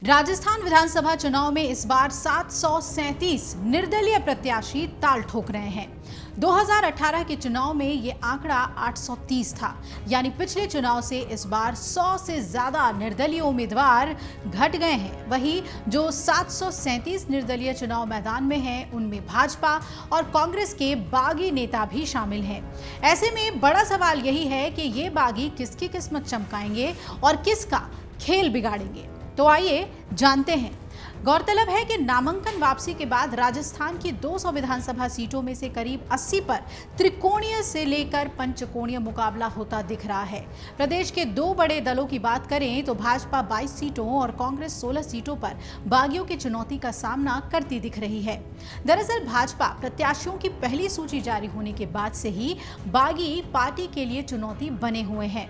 राजस्थान विधानसभा चुनाव में इस बार 737 निर्दलीय प्रत्याशी ताल ठोक रहे हैं। 2018 के चुनाव में ये आंकड़ा 830 था, यानी पिछले चुनाव से इस बार 100 से ज्यादा निर्दलीय उम्मीदवार घट गए हैं। वहीं जो 737 निर्दलीय चुनाव मैदान में हैं, उनमें भाजपा और कांग्रेस के बागी नेता भी शामिल हैं। ऐसे में बड़ा सवाल यही है कि ये बागी किसकी किस्मत चमकाएंगे और किसका खेल बिगाड़ेंगे। तो आइए जानते हैं। गौरतलब है कि नामांकन वापसी के बाद राजस्थान की 200 विधानसभा सीटों में से करीब 80 पर त्रिकोणीय से लेकर पंचकोणीय मुकाबला होता दिख रहा है। प्रदेश के दो बड़े दलों की बात करें तो भाजपा 22 सीटों और कांग्रेस 16 सीटों पर बागियों की चुनौती का सामना करती दिख रही है। दरअसल भाजपा प्रत्याशियों की पहली सूची जारी होने के बाद से ही बागी पार्टी के लिए चुनौती बने हुए हैं।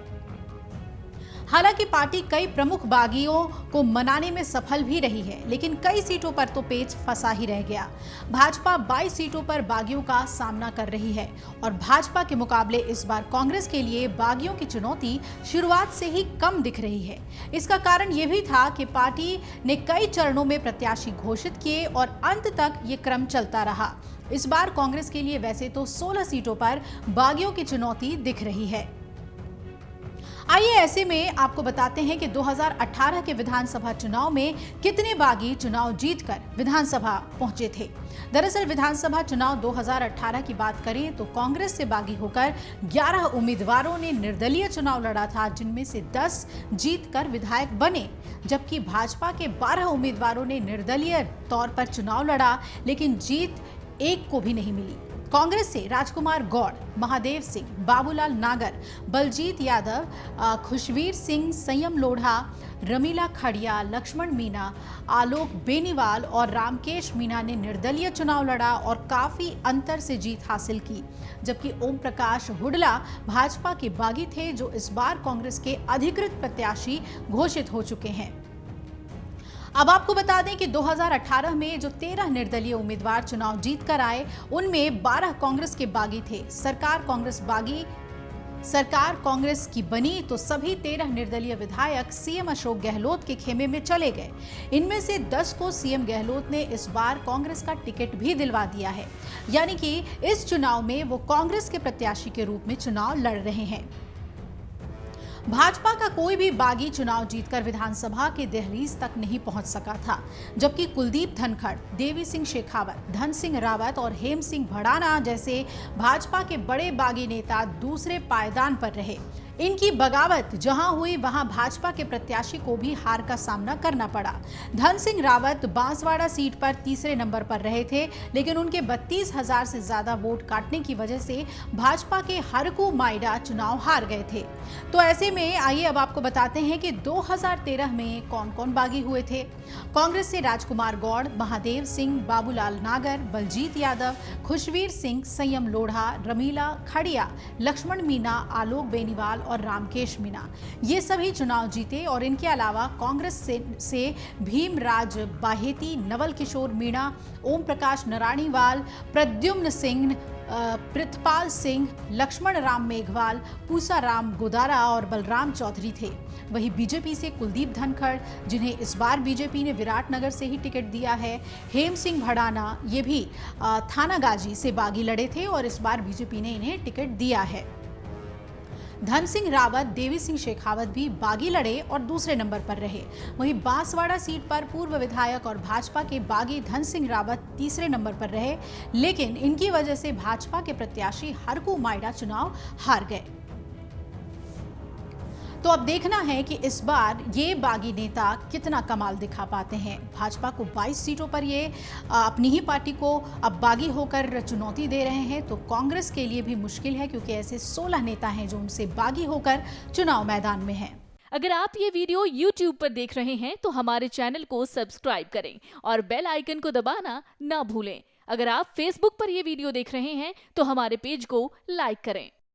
हालांकि पार्टी कई प्रमुख बागियों को मनाने में सफल भी रही है, लेकिन कई सीटों पर तो पेच फंसा ही रह गया। भाजपा 22 सीटों पर बागियों का सामना कर रही है और भाजपा के मुकाबले इस बार कांग्रेस के लिए बागियों की चुनौती शुरुआत से ही कम दिख रही है। इसका कारण यह भी था कि पार्टी ने कई चरणों में प्रत्याशी घोषित किए और अंत तक ये क्रम चलता रहा। इस बार कांग्रेस के लिए वैसे तो 16 सीटों पर बागियों की चुनौती दिख रही है। आइए ऐसे में आपको बताते हैं कि 2018 के विधानसभा चुनाव में कितने बागी चुनाव जीतकर विधानसभा पहुंचे थे। दरअसल विधानसभा चुनाव 2018 की बात करें तो कांग्रेस से बागी होकर 11 उम्मीदवारों ने निर्दलीय चुनाव लड़ा था, जिनमें से 10 जीतकर विधायक बने, जबकि भाजपा के 12 उम्मीदवारों ने निर्दलीय तौर पर चुनाव लड़ा, लेकिन जीत एक को भी नहीं मिली। कांग्रेस से राजकुमार गौड़, महादेव सिंह, बाबूलाल नागर, बलजीत यादव, खुशवीर सिंह, संयम लोढ़ा, रमीला खड़िया, लक्ष्मण मीणा, आलोक बेनीवाल और रामकेश मीणा ने निर्दलीय चुनाव लड़ा और काफी अंतर से जीत हासिल की, जबकि ओम प्रकाश हुडला भाजपा के बागी थे, जो इस बार कांग्रेस के अधिकृत प्रत्याशी घोषित हो चुके हैं। अब आपको बता दें कि 2018 में जो 13 निर्दलीय उम्मीदवार चुनाव जीत कर आए, उनमें 12 कांग्रेस के बागी थे। सरकार कांग्रेस की बनी तो सभी 13 निर्दलीय विधायक सीएम अशोक गहलोत के खेमे में चले गए। इनमें से 10 को सीएम गहलोत ने इस बार कांग्रेस का टिकट भी दिलवा दिया है, यानी कि इस चुनाव में वो कांग्रेस के प्रत्याशी के रूप में चुनाव लड़ रहे हैं। भाजपा का कोई भी बागी चुनाव जीतकर विधानसभा के दहलीज तक नहीं पहुंच सका था, जबकि कुलदीप धनखड़, देवी सिंह शेखावत, धन सिंह रावत और हेम सिंह भड़ाना जैसे भाजपा के बड़े बागी नेता दूसरे पायदान पर रहे। इनकी बगावत जहां हुई, वहां भाजपा के प्रत्याशी को भी हार का सामना करना पड़ा। धन सिंह रावत बांसवाड़ा सीट पर तीसरे नंबर पर रहे थे, लेकिन उनके 32,000 से ज्यादा वोट काटने की वजह से भाजपा के हरकू माइडा चुनाव हार गए थे। तो ऐसे में आइए अब आपको बताते हैं कि 2013 में कौन कौन बागी हुए थे। कांग्रेस से राजकुमार गौड़, महादेव सिंह, बाबूलाल नागर, बलजीत यादव, खुशवीर सिंह, संयम लोढ़ा, रमीला खड़िया, लक्ष्मण मीणा, आलोक बेनीवाल और रामकेश मीणा, ये सभी चुनाव जीते। और इनके अलावा कांग्रेस से भीमराज बाहेती, नवल किशोर मीणा, ओम प्रकाश नराणीवाल, प्रद्युम्न सिंह, पृथपाल सिंह, लक्ष्मण राम मेघवाल, पूसा राम गोदारा और बलराम चौधरी थे। वहीं बीजेपी से कुलदीप धनखड़, जिन्हें इस बार बीजेपी ने विराटनगर से ही टिकट दिया है, हेम सिंह भड़ाना, ये भी थानागाजी से बागी लड़े थे और इस बार बीजेपी ने इन्हें टिकट दिया है। धन सिंह रावत, देवी सिंह शेखावत भी बागी लड़े और दूसरे नंबर पर रहे। वहीं बांसवाड़ा सीट पर पूर्व विधायक और भाजपा के बागी धन सिंह रावत तीसरे नंबर पर रहे, लेकिन इनकी वजह से भाजपा के प्रत्याशी हरकू माइडा चुनाव हार गए। तो अब देखना है कि इस बार ये बागी नेता कितना कमाल दिखा पाते हैं। भाजपा को 22 सीटों पर ये अपनी ही पार्टी को अब बागी होकर चुनौती दे रहे हैं, तो कांग्रेस के लिए भी मुश्किल है, क्योंकि ऐसे 16 नेता हैं जो उनसे बागी होकर चुनाव मैदान में हैं। अगर आप ये वीडियो YouTube पर देख रहे हैं तो हमारे चैनल को सब्सक्राइब करें और बेल आइकन को दबाना ना भूलें। अगर आप Facebook पर ये वीडियो देख रहे हैं तो हमारे पेज को लाइक करें।